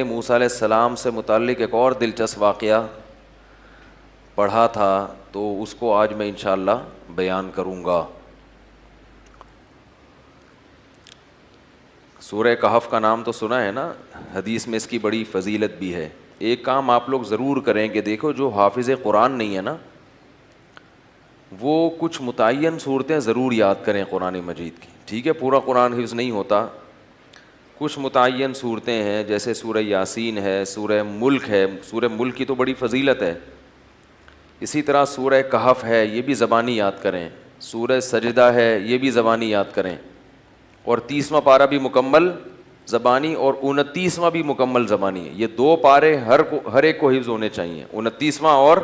موسیٰ علیہ السلام سے متعلق ایک اور دلچسپ واقعہ پڑھا تھا، تو اس کو آج میں انشاءاللہ بیان کروں گا۔ سورہ کہف کا نام تو سنا ہے نا، حدیث میں اس کی بڑی فضیلت بھی ہے۔ ایک کام آپ لوگ ضرور کریں کہ دیکھو، جو حافظ قرآن نہیں ہے نا، وہ کچھ متعین صورتیں ضرور یاد کریں قرآن مجید کی۔ ٹھیک ہے، پورا قرآن حفظ نہیں ہوتا، کچھ متعین صورتیں ہیں، جیسے سورہ یاسین ہے، سورہ ملک ہے۔ سورہ ملک کی تو بڑی فضیلت ہے۔ اسی طرح سورہ کہف ہے، یہ بھی زبانی یاد کریں۔ سورہ سجدہ ہے، یہ بھی زبانی یاد کریں۔ اور 30واں پارہ بھی مکمل زبانی، اور 29واں بھی مکمل زبانی ہے۔ یہ دو پارے ہر ایک کو حفظ ہونے چاہیے، 29واں، اور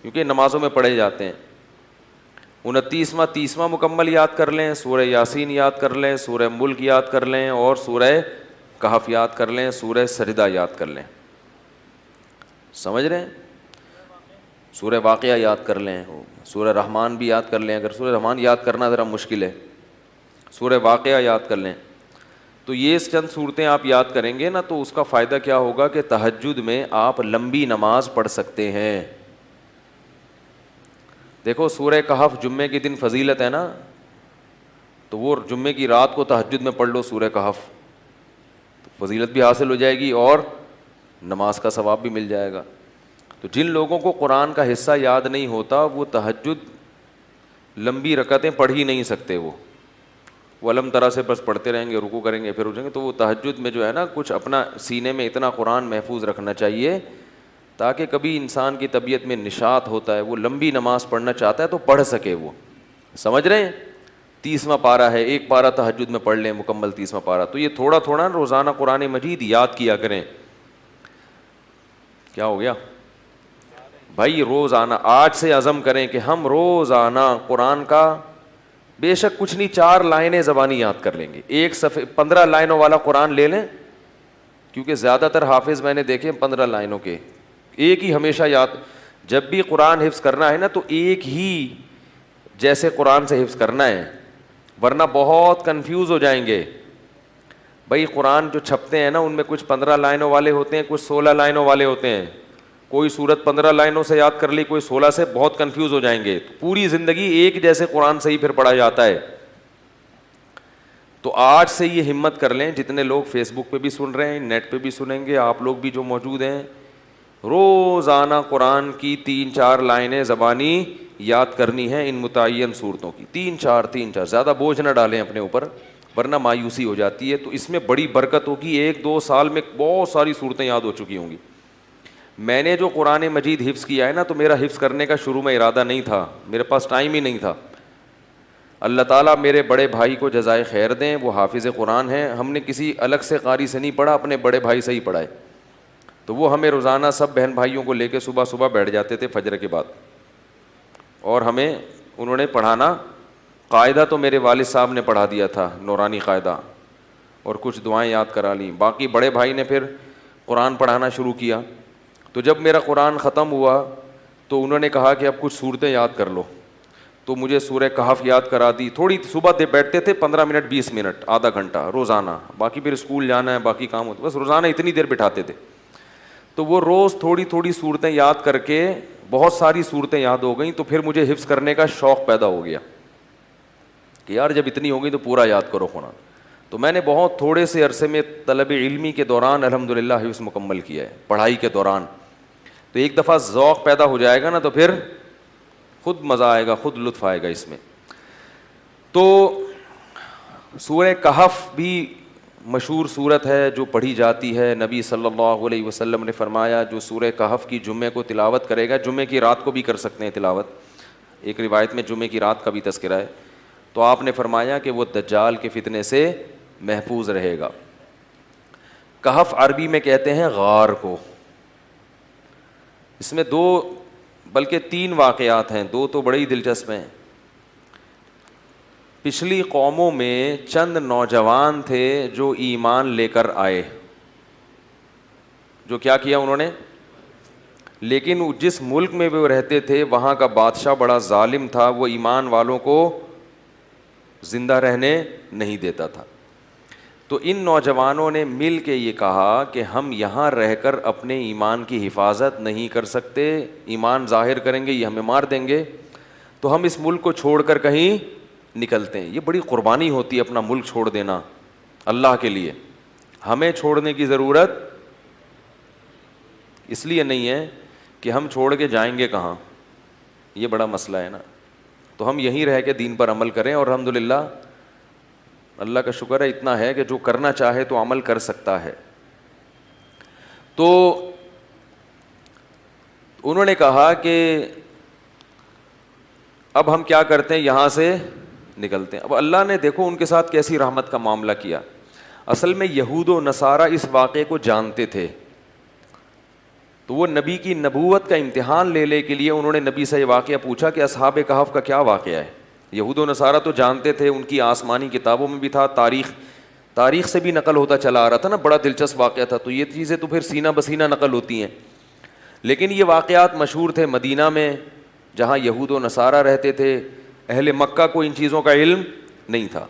کیونکہ نمازوں میں پڑھے جاتے ہیں۔ 29واں 30واں مکمل یاد کر لیں، سورہ یاسین یاد کر لیں، سورہ ملک یاد کر لیں، اور سورہ کہف یاد کر لیں، سورہ سجدہ یاد کر لیں۔ سمجھ رہے ہیں؟ سورہ واقعہ یاد کر لیں، سورہ رحمان بھی یاد کر لیں، اگر سورہ رحمان یاد کرنا ذرا مشکل ہے، سورہ واقعہ یاد کر لیں۔ تو یہ چند صورتیں آپ یاد کریں گے نا، تو اس کا فائدہ کیا ہوگا کہ تہجد میں آپ لمبی نماز پڑھ سکتے ہیں۔ دیکھو، سورہ کہف جمعے کے دن فضیلت ہے نا، تو وہ جمعے کی رات کو تہجد میں پڑھ لو سورہ کہف، تو فضیلت بھی حاصل ہو جائے گی اور نماز کا ثواب بھی مل جائے گا۔ تو جن لوگوں کو قرآن کا حصہ یاد نہیں ہوتا، وہ تہجد لمبی رکعتیں پڑھ ہی نہیں سکتے۔ وہ علم طرح سے بس پڑھتے رہیں گے، رکوع کریں گے، پھر اٹھیں گے۔ تو وہ تہجد میں جو ہے نا، کچھ اپنا سینے میں اتنا قرآن محفوظ رکھنا چاہیے تاکہ کبھی انسان کی طبیعت میں نشاط ہوتا ہے، وہ لمبی نماز پڑھنا چاہتا ہے تو پڑھ سکے وہ۔ سمجھ رہے ہیں؟ 30واں پارہ ہے، ایک پارہ تہجد میں پڑھ لیں مکمل 30واں پارہ۔ تو یہ تھوڑا تھوڑا روزانہ قرآن مجید یاد کیا کریں۔ کیا ہو گیا بھائی؟ روزانہ آج سے عزم کریں کہ ہم روزانہ قرآن کا بے شک کچھ نہیں، 4 لائنیں زبانی یاد کر لیں گے۔ ایک صفحے 15 لائنوں والا قرآن لے لیں، کیونکہ زیادہ تر حافظ میں نے دیکھے 15 لائنوں کے، ایک ہی ہمیشہ یاد۔ جب بھی قرآن حفظ کرنا ہے نا، تو ایک ہی جیسے قرآن سے حفظ کرنا ہے، ورنہ بہت کنفیوز ہو جائیں گے۔ بھائی قرآن جو چھپتے ہیں نا، ان میں کچھ 15 لائنوں والے ہوتے ہیں، کچھ 16 لائنوں والے ہوتے ہیں۔ کوئی سورت 15 لائنوں سے یاد کر لی، کوئی 16 سے، بہت کنفیوز ہو جائیں گے۔ پوری زندگی ایک جیسے قرآن سے ہی پھر پڑھا جاتا ہے۔ تو آج سے یہ ہمت کر لیں، جتنے لوگ فیس بک پہ بھی سن رہے ہیں، نیٹ پہ بھی سنیں گے، آپ لوگ بھی جو موجود ہیں، روزانہ قرآن کی 3-4 لائنیں زبانی یاد کرنی ہیں، ان متعین صورتوں کی 3-4 زیادہ بوجھ نہ ڈالیں اپنے اوپر، ورنہ مایوسی ہو جاتی ہے۔ تو اس میں بڑی برکت ہوگی، 1-2 سال میں بہت ساری صورتیں یاد ہو چکی ہوں گی۔ میں نے جو قرآن مجید حفظ کیا ہے نا، تو میرا حفظ کرنے کا شروع میں ارادہ نہیں تھا، میرے پاس ٹائم ہی نہیں تھا۔ اللہ تعالیٰ میرے بڑے بھائی کو جزائے خیر دیں، وہ حافظ قرآن ہیں۔ ہم نے کسی الگ سے قاری سے نہیں پڑھا، اپنے بڑے بھائی سے ہی پڑھا ہے۔ تو وہ ہمیں روزانہ سب بہن بھائیوں کو لے کے صبح بیٹھ جاتے تھے فجر کے بعد، اور ہمیں انہوں نے پڑھانا۔ قاعدہ تو میرے والد صاحب نے پڑھا دیا تھا، نورانی قاعدہ، اور کچھ دعائیں یاد کرا لیں۔ باقی بڑے بھائی نے پھر قرآن پڑھانا شروع کیا۔ تو جب میرا قرآن ختم ہوا تو انہوں نے کہا کہ اب کچھ صورتیں یاد کر لو۔ تو مجھے سورہ کہف یاد کرا دی۔ تھوڑی صبح بیٹھتے تھے 15 منٹ 20 منٹ، آدھا گھنٹہ روزانہ، باقی پھر اسکول جانا ہے، باقی کام ہوتا، بس روزانہ اتنی دیر بٹھاتے تھے۔ تو وہ روز تھوڑی صورتیں یاد کر کے بہت ساری صورتیں یاد ہو گئیں۔ تو پھر مجھے حفظ کرنے کا شوق پیدا ہو گیا کہ یار جب اتنی ہو گئی تو پورا یاد کرو قرآن۔ تو میں نے بہت تھوڑے سے عرصے میں طلب علمی کے دوران الحمدللہ حفظ مکمل کیا ہے، پڑھائی کے دوران۔ تو ایک دفعہ ذوق پیدا ہو جائے گا نا، تو پھر خود مزہ آئے گا، خود لطف آئے گا اس میں۔ تو سورہ کہف بھی مشہور صورت ہے جو پڑھی جاتی ہے۔ نبی صلی اللہ علیہ وسلم نے فرمایا، جو سورہ کہف کی جمعے کو تلاوت کرے گا، جمعے کی رات کو بھی کر سکتے ہیں تلاوت، ایک روایت میں جمعے کی رات کا بھی تذکرہ ہے، تو آپ نے فرمایا کہ وہ دجال کے فتنے سے محفوظ رہے گا۔ کہف عربی میں کہتے ہیں غار کو۔ اس میں 2 بلکہ 3 واقعات ہیں، 2 تو بڑے ہی دلچسپ ہیں۔ پچھلی قوموں میں چند نوجوان تھے جو ایمان لے کر آئے، جو کیا کیا انہوں نے، لیکن جس ملک میں وہ رہتے تھے وہاں کا بادشاہ بڑا ظالم تھا، وہ ایمان والوں کو زندہ رہنے نہیں دیتا تھا۔ تو ان نوجوانوں نے مل کے یہ کہا کہ ہم یہاں رہ کر اپنے ایمان کی حفاظت نہیں کر سکتے, ایمان ظاہر کریں گے یہ ہمیں مار دیں گے, تو ہم اس ملک کو چھوڑ کر کہیں نکلتے ہیں. یہ بڑی قربانی ہوتی ہے اپنا ملک چھوڑ دینا اللہ کے لیے. ہمیں چھوڑنے کی ضرورت اس لیے نہیں ہے کہ ہم چھوڑ کے جائیں گے کہاں, یہ بڑا مسئلہ ہے نا. تو ہم یہیں رہ کے دین پر عمل کریں, اور الحمدللہ اللہ کا شکر ہے اتنا ہے کہ جو کرنا چاہے تو عمل کر سکتا ہے. تو انہوں نے کہا کہ اب ہم کیا کرتے ہیں, یہاں سے نکلتے ہیں. اب اللہ نے دیکھو ان کے ساتھ کیسی رحمت کا معاملہ کیا. اصل میں یہود و نصارہ اس واقعے کو جانتے تھے, تو وہ نبی کی نبوت کا امتحان لے کے لیے انہوں نے نبی سے یہ واقعہ پوچھا کہ اصحاب کہف کا کیا واقعہ ہے. یہود و نصارہ تو جانتے تھے, ان کی آسمانی کتابوں میں بھی تھا, تاریخ سے بھی نقل ہوتا چلا آ رہا تھا نا, بڑا دلچسپ واقعہ تھا. تو یہ چیزیں تو پھر سینہ بسینہ نقل ہوتی ہیں, لیکن یہ واقعات مشہور تھے مدینہ میں جہاں یہود و نصارہ رہتے تھے. اہل مکہ کو ان چیزوں کا علم نہیں تھا.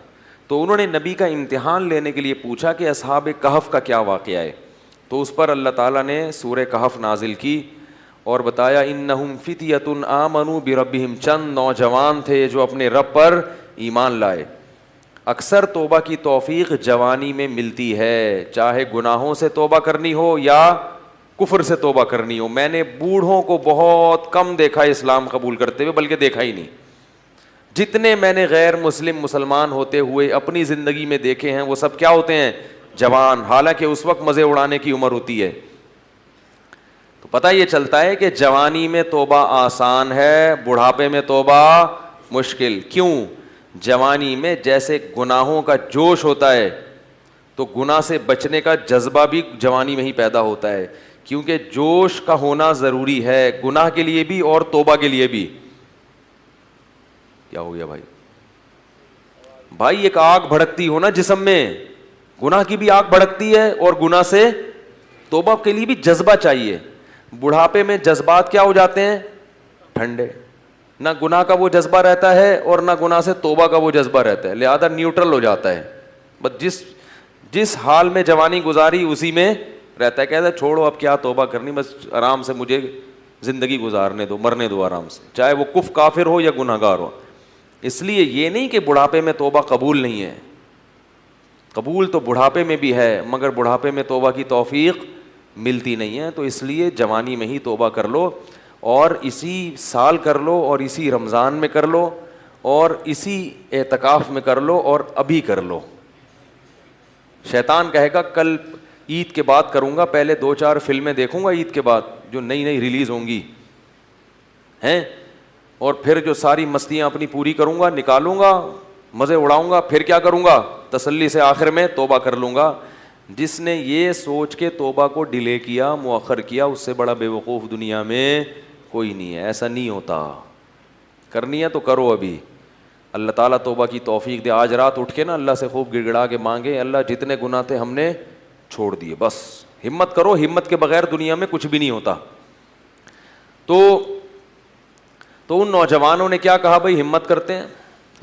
تو انہوں نے نبی کا امتحان لینے کے لیے پوچھا کہ اصحاب کہف کا کیا واقعہ ہے. تو اس پر اللہ تعالیٰ نے سورہ کہف نازل کی اور بتایا انہم فتیۃ آمنوا بربہم, چند نوجوان تھے جو اپنے رب پر ایمان لائے. اکثر توبہ کی توفیق جوانی میں ملتی ہے, چاہے گناہوں سے توبہ کرنی ہو یا کفر سے توبہ کرنی ہو. میں نے بوڑھوں کو بہت کم دیکھا اسلام قبول کرتے ہوئے, بلکہ دیکھا ہی نہیں. جتنے میں نے غیر مسلمان ہوتے ہوئے اپنی زندگی میں دیکھے ہیں وہ سب کیا ہوتے ہیں, جوان, حالانکہ اس وقت مزے اڑانے کی عمر ہوتی ہے. تو پتہ یہ چلتا ہے کہ جوانی میں توبہ آسان ہے, بڑھاپے میں توبہ مشکل. کیوں؟ جوانی میں جیسے گناہوں کا جوش ہوتا ہے تو گناہ سے بچنے کا جذبہ بھی جوانی میں ہی پیدا ہوتا ہے, کیونکہ جوش کا ہونا ضروری ہے گناہ کے لیے بھی اور توبہ کے لیے بھی. کیا ہو گیا بھائی ایک آگ بھڑکتی ہو نا جسم میں, گناہ کی بھی آگ بھڑکتی ہے اور گناہ سے توبہ کے لیے بھی جذبہ چاہیے. بڑھاپے میں جذبات کیا ہو جاتے ہیں, ٹھنڈے, نہ گناہ کا وہ جذبہ رہتا ہے اور نہ گناہ سے توبہ کا وہ جذبہ رہتا ہے, لہذا نیوٹرل ہو جاتا ہے. بس جس حال میں جوانی گزاری اسی میں رہتا ہے, کہتا ہے چھوڑو اب کیا توبہ کرنی, بس آرام سے مجھے زندگی گزارنے دو, مرنے دو آرام سے, چاہے وہ کافر ہو یا گناہ گار ہو. اس لیے یہ نہیں کہ بڑھاپے میں توبہ قبول نہیں ہے, قبول تو بڑھاپے میں بھی ہے, مگر بڑھاپے میں توبہ کی توفیق ملتی نہیں ہے. تو اس لیے جوانی میں ہی توبہ کر لو, اور اسی سال کر لو, اور اسی رمضان میں کر لو, اور اسی اعتکاف میں کر لو, اور ابھی کر لو. شیطان کہے گا کل عید کے بعد کروں گا, پہلے 2-4 فلمیں دیکھوں گا عید کے بعد جو نئی ریلیز ہوں گی ہیں, اور پھر جو ساری مستیاں اپنی پوری کروں گا, نکالوں گا, مزے اڑاؤں گا, پھر کیا کروں گا, تسلی سے آخر میں توبہ کر لوں گا. جس نے یہ سوچ کے توبہ کو ڈیلے کیا, مؤخر کیا, اس سے بڑا بے وقوف دنیا میں کوئی نہیں ہے. ایسا نہیں ہوتا, کرنی ہے تو کرو ابھی. اللہ تعالیٰ توبہ کی توفیق دے. آج رات اٹھ کے نا اللہ سے خوب گڑ گڑا کے مانگے, اللہ جتنے گناہ تھے ہم نے چھوڑ دیے, بس ہمت کرو, ہمت کے بغیر دنیا میں کچھ بھی نہیں ہوتا. تو ان نوجوانوں نے کیا کہا, بھائی ہمت کرتے ہیں.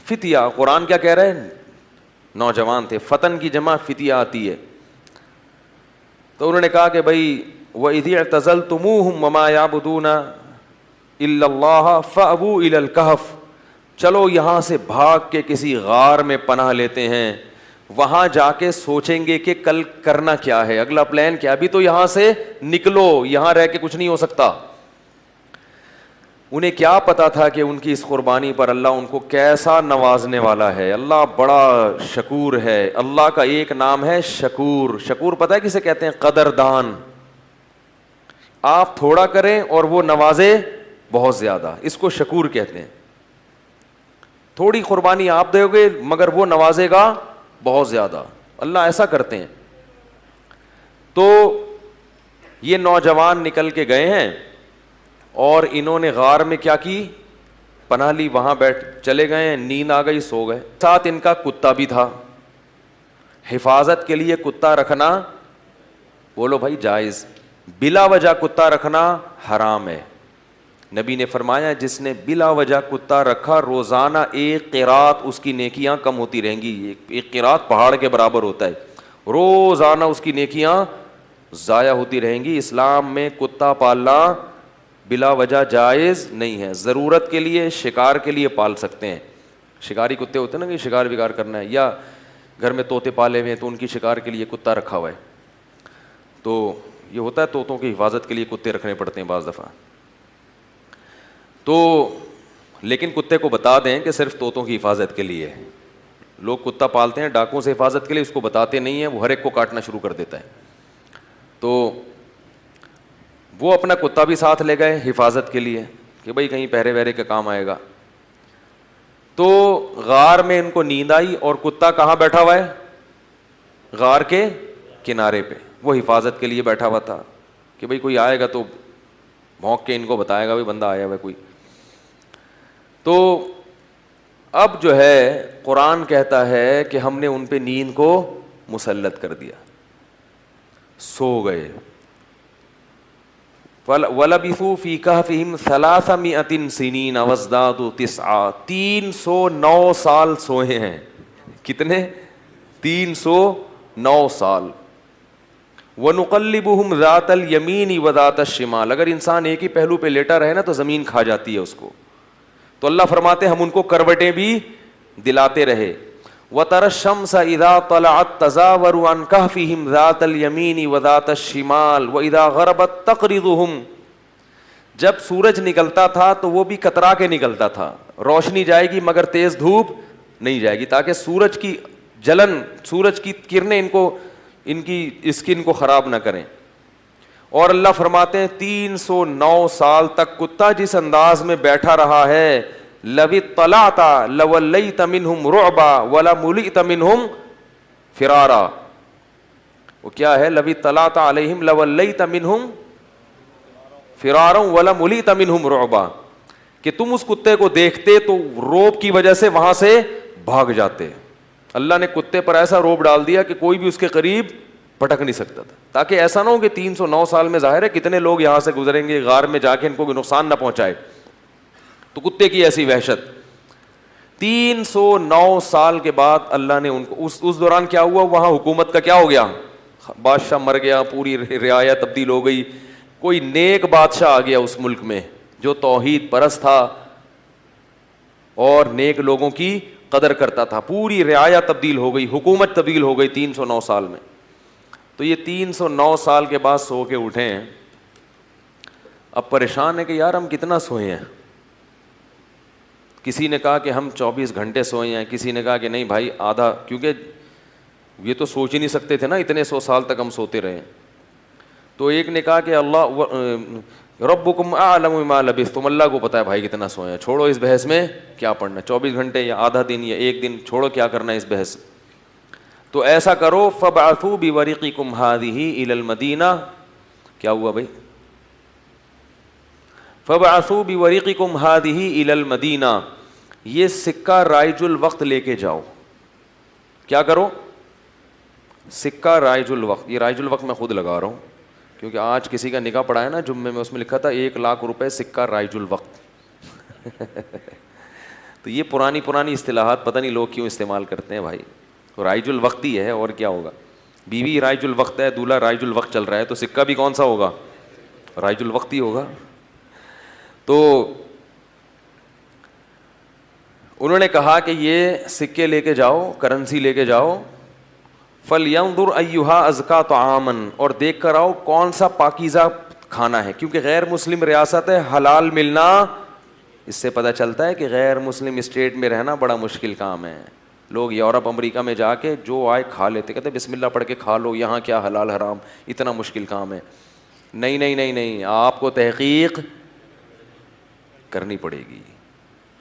فتیہ, قرآن کیا کہہ رہے ہیں, نوجوان تھے, فتن کی جمع فتیہ آتی ہے. تو انہوں نے کہا کہ بھائی وَإِذِ اعْتَزَلْتُمُوهُمْ وَمَا يَعْبُدُونَ إِلَّا اللَّهَ فَأْوُوا إِلَى الْكَهْفِ, چلو یہاں سے بھاگ کے کسی غار میں پناہ لیتے ہیں, وہاں جا کے سوچیں گے کہ کل کرنا کیا ہے, اگلا پلان کیا. ابھی تو یہاں سے نکلو, یہاں رہ کے کچھ نہیں ہو سکتا. انہیں کیا پتا تھا کہ ان کی اس قربانی پر اللہ ان کو کیسا نوازنے والا ہے. اللہ بڑا شکور ہے. اللہ کا ایک نام ہے شکور. شکور پتہ ہے کسے کہتے ہیں, قدردان. آپ تھوڑا کریں اور وہ نوازے بہت زیادہ, اس کو شکور کہتے ہیں. تھوڑی قربانی آپ دو گے مگر وہ نوازے گا بہت زیادہ. اللہ ایسا کرتے ہیں. تو یہ نوجوان نکل کے گئے ہیں اور انہوں نے غار میں کیا کی, پناہ لی, وہاں بیٹھ چلے گئے, نیند آ گئی, سو گئے. ساتھ ان کا کتا بھی تھا. حفاظت کے لیے کتا رکھنا بولو بھائی جائز, بلا وجہ کتا رکھنا حرام ہے. نبی نے فرمایا جس نے بلا وجہ کتا رکھا روزانہ 1 قرات اس کی نیکیاں کم ہوتی رہیں گی. ایک قرات پہاڑ کے برابر ہوتا ہے. روزانہ اس کی نیکیاں ضائع ہوتی رہیں گی. اسلام میں کتا پالنا بلا وجہ جائز نہیں ہے. ضرورت کے لیے شکار کے لیے پال سکتے ہیں. شکاری کتے ہوتے ہیں نا کہ شکار وکار کرنا ہے, یا گھر میں طوطے پالے ہوئے ہیں تو ان کی شکار کے لیے کتا رکھا ہوا ہے, تو یہ ہوتا ہے طوطوں کی حفاظت کے لیے کتے رکھنے پڑتے ہیں بعض دفعہ. تو لیکن کتے کو بتا دیں کہ صرف طوطوں کی حفاظت کے لیے. لوگ کتا پالتے ہیں ڈاکوں سے حفاظت کے لیے, اس کو بتاتے نہیں ہیں, وہ ہر ایک کو کاٹنا شروع کر دیتا ہے. تو وہ اپنا کتا بھی ساتھ لے گئے حفاظت کے لیے کہ بھائی کہیں پہرے وہرے کا کام آئے گا. تو غار میں ان کو نیند آئی اور کتا کہاں بیٹھا ہوا ہے؟ غار کے کنارے پہ. وہ حفاظت کے لیے بیٹھا ہوا تھا کہ بھائی کوئی آئے گا تو بھونک کے ان کو بتائے گا بھائی بندہ آیا ہوا ہے کوئی. تو اب جو ہے قرآن کہتا ہے کہ ہم نے ان پہ نیند کو مسلط کر دیا, سو گئے. وَلَبِثُوا فِي كَهْفِهِمْ 300 سِنِينَ وَازْدَادُوا 9 309 سال سوئے ہیں. کتنے؟ 309 سال. وَنُقَلِّبُهُمْ ذَاتَ الْيَمِينِ وَذَاتَ الشِّمَالِ. اگر انسان ایک ہی پہلو پہ لیٹا رہے نا تو زمین کھا جاتی ہے اس کو. تو اللہ فرماتے ہیں ہم ان کو کروٹیں بھی دلاتے رہے. وَتَرَى الشَّمْسَ إِذَا طَلَعَتْ تَزَاوَرُ عَنْ كَهْفِهِمْ ذَاتَ الْيَمِينِ وَذَاتَ الشِّمَالِ وَإِذَا غَرَبَتْ تَقْرِضُهُمْ. جب سورج نکلتا تھا تو وہ بھی کترا کے نکلتا تھا. روشنی جائے گی مگر تیز دھوپ نہیں جائے گی, تاکہ سورج کی جلن, سورج کی کرنیں ان کی اسکن کو خراب نہ کریں. اور اللہ فرماتے ہیں 309 سال تک کتا جس انداز میں بیٹھا رہا ہے, لَوِ اطَّلَعْتَ لَوَلَّيْتَ مِنْهُمْ رُعْبًا وَلَمُلِئْتَ مِنْهُمْ فِرَارًا. وہ کیا ہے؟ لَوِ اطَّلَعْتَ عَلَيْهِمْ لَوَلَّيْتَ مِنْهُمْ فِرَارًا وَلَمُلِئْتَ مِنْهُمْ رُعْبًا. کہ تم اس کتے کو دیکھتے تو روب کی وجہ سے وہاں سے بھاگ جاتے. اللہ نے کتے پر ایسا روب ڈال دیا کہ کوئی بھی اس کے قریب پھٹک نہیں سکتا تھا, تاکہ ایسا نہ ہو کہ 309 سال میں ظاہر ہے کتنے لوگ یہاں سے گزریں گے, غار میں جا کے ان کو نقصان نہ پہنچائے. تو کتے کی ایسی وحشت. 309 سال کے بعد اللہ نے ان کو اس دوران کیا ہوا, وہاں حکومت کا کیا ہو گیا, بادشاہ مر گیا, پوری رعایا تبدیل ہو گئی. کوئی نیک بادشاہ آ گیا اس ملک میں جو توحید پرست تھا اور نیک لوگوں کی قدر کرتا تھا. پوری رعایا تبدیل ہو گئی, حکومت تبدیل ہو گئی 309 سال میں. تو یہ 309 سال کے بعد سو کے اٹھے ہیں. اب پریشان ہے کہ یار ہم کتنا سوئے ہیں. کسی نے کہا کہ ہم 24 گھنٹے سوئے ہیں, کسی نے کہا کہ نہیں بھائی آدھا, کیونکہ یہ تو سوچ ہی نہیں سکتے تھے نا اتنے 100 سال تک ہم سوتے رہے. تو ایک نے کہا کہ اللہ ربکم اعلم بما لبثتم, اللہ کو پتا ہے بھائی کتنا سوئے ہیں, چھوڑو اس بحث میں کیا پڑھنا, 24 گھنٹے یا آدھا دن یا ایک دن, چھوڑو کیا کرنا ہے اس بحث. تو ایسا کرو فبعثوا بورقکم هذه الى المدینہ. کیا ہوا بھائی؟ فبعثوا بورقکم هذه الى المدینہ. یہ سکہ رائج الوقت لے کے جاؤ. کیا کرو؟ سکہ رائج الوقت. یہ رائج الوقت میں خود لگا رہا ہوں کیونکہ آج کسی کا نکاح پڑا ہے نا جمعے میں, اس میں لکھا تھا 1 لاکھ روپے سکہ رائج الوقت. تو یہ پرانی اصطلاحات پتہ نہیں لوگ کیوں استعمال کرتے ہیں بھائی. رائج الوقت ہی ہے اور کیا ہوگا. بیوی رائج الوقت ہے, دولہا رائج الوقت چل رہا ہے, تو سکہ بھی کون سا ہوگا؟ رائج الوقت ہی ہوگا. تو انہوں نے کہا کہ یہ سکے لے کے جاؤ, کرنسی لے کے جاؤ. فَلْيَنْظُرْ أَيُّهَا أَزْكَىٰ طَعَامًا, اور دیکھ کر آؤ کون سا پاکیزہ کھانا ہے, کیونکہ غیر مسلم ریاست ہے, حلال ملنا, اس سے پتہ چلتا ہے کہ غیر مسلم اسٹیٹ میں رہنا بڑا مشکل کام ہے. لوگ یورپ امریکہ میں جا کے جو آئے کھا لیتے, کہتے بسم اللہ پڑھ کے کھا لو, یہاں کیا حلال حرام, اتنا مشکل کام ہے. نہیں نہیں نہیں نہیں, آپ کو تحقیق کرنی پڑے گی.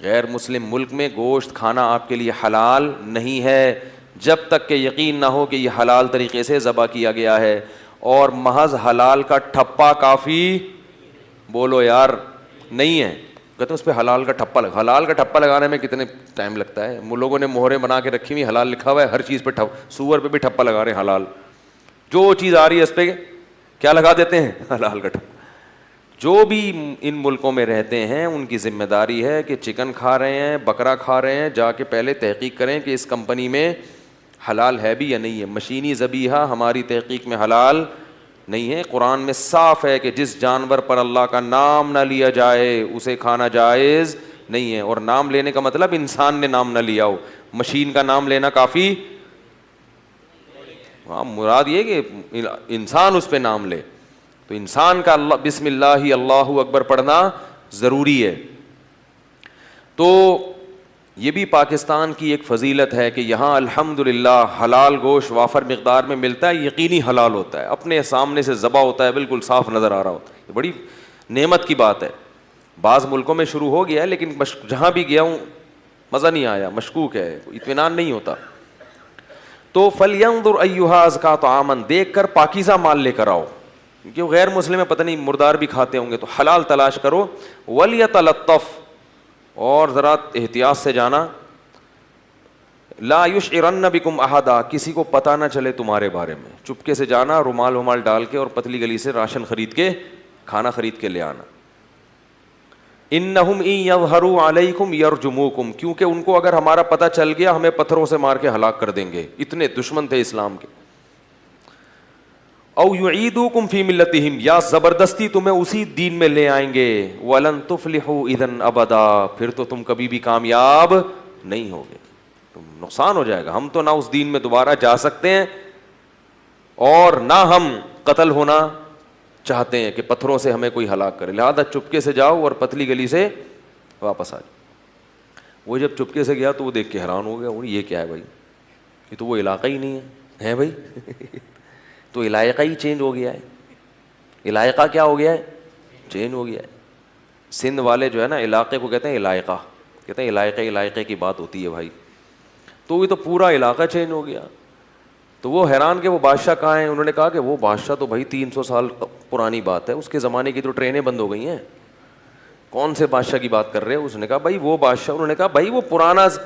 غیر مسلم ملک میں گوشت کھانا آپ کے لیے حلال نہیں ہے جب تک کہ یقین نہ ہو کہ یہ حلال طریقے سے ذبح کیا گیا ہے. اور محض حلال کا ٹھپا کافی, بولو یار, نہیں ہے. کہتے ہیں اس پہ حلال کا ٹھپا لگا. حلال کا ٹھپا لگانے میں کتنے ٹائم لگتا ہے. لوگوں نے مہریں بنا کے رکھی ہوئی, حلال لکھا ہوا ہے, ہر چیز پہ سور پہ بھی ٹھپا لگا رہے ہیں حلال. جو چیز آ رہی ہے اس پہ کیا لگا دیتے ہیں؟ حلال کا ٹھپا. جو بھی ان ملکوں میں رہتے ہیں ان کی ذمہ داری ہے کہ چکن کھا رہے ہیں, بکرا کھا رہے ہیں, جا کے پہلے تحقیق کریں کہ اس کمپنی میں حلال ہے بھی یا نہیں ہے. مشینی ذبیحہ ہماری تحقیق میں حلال نہیں ہے. قرآن میں صاف ہے کہ جس جانور پر اللہ کا نام نہ لیا جائے اسے کھانا جائز نہیں ہے. اور نام لینے کا مطلب انسان نے نام نہ لیا ہو. مشین کا نام لینا کافی, ہاں مراد یہ کہ انسان اس پہ نام لے. تو انسان کا اللہ بسم اللہ اللہ اکبر پڑھنا ضروری ہے. تو یہ بھی پاکستان کی ایک فضیلت ہے کہ یہاں الحمدللہ حلال گوشت وافر مقدار میں ملتا ہے, یقینی حلال ہوتا ہے, اپنے سامنے سے ذبح ہوتا ہے, بالکل صاف نظر آ رہا ہوتا ہے. یہ بڑی نعمت کی بات ہے. بعض ملکوں میں شروع ہو گیا ہے لیکن جہاں بھی گیا ہوں مزہ نہیں آیا, مشکوک ہے, اطمینان نہیں ہوتا. تو فَلْيَنظُرْ أَيُّهَا أَزْكَىٰ طَعَامًا, دیکھ کر پاکیزہ مال لے کر آؤ, کیونکہ غیر مسلم ہے پتہ نہیں مردار بھی کھاتے ہوں گے, تو حلال تلاش کرو. وَلْيَتَلَطَّفْ, اور ذرا احتیاط سے جانا. لا یشعرن بکم احدا, کسی کو پتہ نہ چلے تمہارے بارے میں. چپکے سے جانا, رومال ومال ڈال کے اور پتلی گلی سے راشن خرید کے, کھانا خرید کے لے آنا. انہم ان یظہروا علیکم یرجموکم, کیونکہ ان کو اگر ہمارا پتہ چل گیا ہمیں پتھروں سے مار کے ہلاک کر دیں گے, اتنے دشمن تھے اسلام کے. او یعیدوکم فی ملتہم, یا زبردستی تمہیں اسی دین میں لے آئیں گے. ولن تفلحوا اذن ابدا, پھر تو تم کبھی بھی کامیاب نہیں ہوگے, تم نقصان ہو جائے گا. ہم تو نہ اس دین میں دوبارہ جا سکتے ہیں اور نہ ہم قتل ہونا چاہتے ہیں کہ پتھروں سے ہمیں کوئی ہلاک کرے. لہذا چپکے سے جاؤ اور پتلی گلی سے واپس آ جاؤ. وہ جب چپکے سے گیا تو وہ دیکھ کے حیران ہو گیا, یہ کیا ہے بھائی, یہ تو وہ علاقہ ہی نہیں ہے بھائی. تو علاقہ ہی چینج ہو گیا ہے. علاقہ کیا ہو گیا ہے, چینج ہو گیا ہے. سندھ والے جو ہے نا علاقے کو کہتے ہیں علاقہ, کہتے ہیں علاقے کی بات ہوتی ہے بھائی. تو یہ تو پورا علاقہ چینج ہو گیا. تو وہ حیران کہ وہ بادشاہ کہاں ہیں. انہوں نے کہا کہ وہ بادشاہ تو بھائی 300 سال پرانی بات ہے, اس کے زمانے کی تو ٹرینیں بند ہو گئی ہیں, کون سے بادشاہ کی بات کر رہے ہیں. اس نے کہا بھائی وہ بادشاہ, انہوں نے کہا بھائی وہ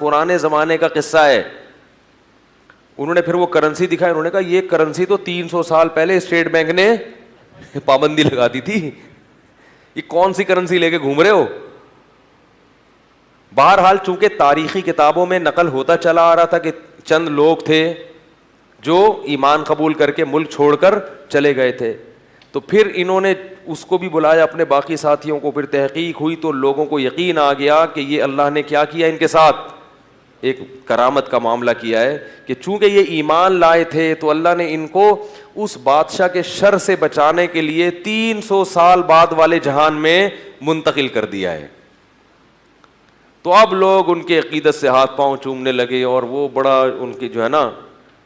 پرانے زمانے کا قصہ ہے. انہوں نے پھر وہ کرنسی دکھائی, انہوں نے کہا یہ کرنسی تو 300 سال پہلے اسٹیٹ بینک نے پابندی لگا دی تھی, یہ کون سی کرنسی لے کے گھوم رہے ہو. بہرحال چونکہ تاریخی کتابوں میں نقل ہوتا چلا آ رہا تھا کہ چند لوگ تھے جو ایمان قبول کر کے ملک چھوڑ کر چلے گئے تھے, تو پھر انہوں نے اس کو بھی بلایا اپنے باقی ساتھیوں کو. پھر تحقیق ہوئی تو لوگوں کو یقین آ گیا کہ یہ اللہ نے کیا کیا ان کے ساتھ, ایک کرامت کا معاملہ کیا ہے کہ چونکہ یہ ایمان لائے تھے تو اللہ نے ان کو اس بادشاہ کے شر سے بچانے کے لیے 300 سال بعد والے جہان میں منتقل کر دیا ہے. تو اب لوگ ان کے عقیدت سے ہاتھ پاؤں چومنے لگے اور وہ بڑا ان کی جو ہے نا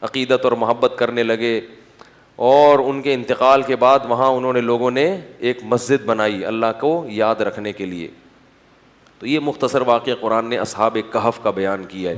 عقیدت اور محبت کرنے لگے. اور ان کے انتقال کے بعد وہاں انہوں نے لوگوں نے ایک مسجد بنائی اللہ کو یاد رکھنے کے لیے. تو یہ مختصر واقعہ قرآن نے اصحاب کہف کا بیان کیا ہے.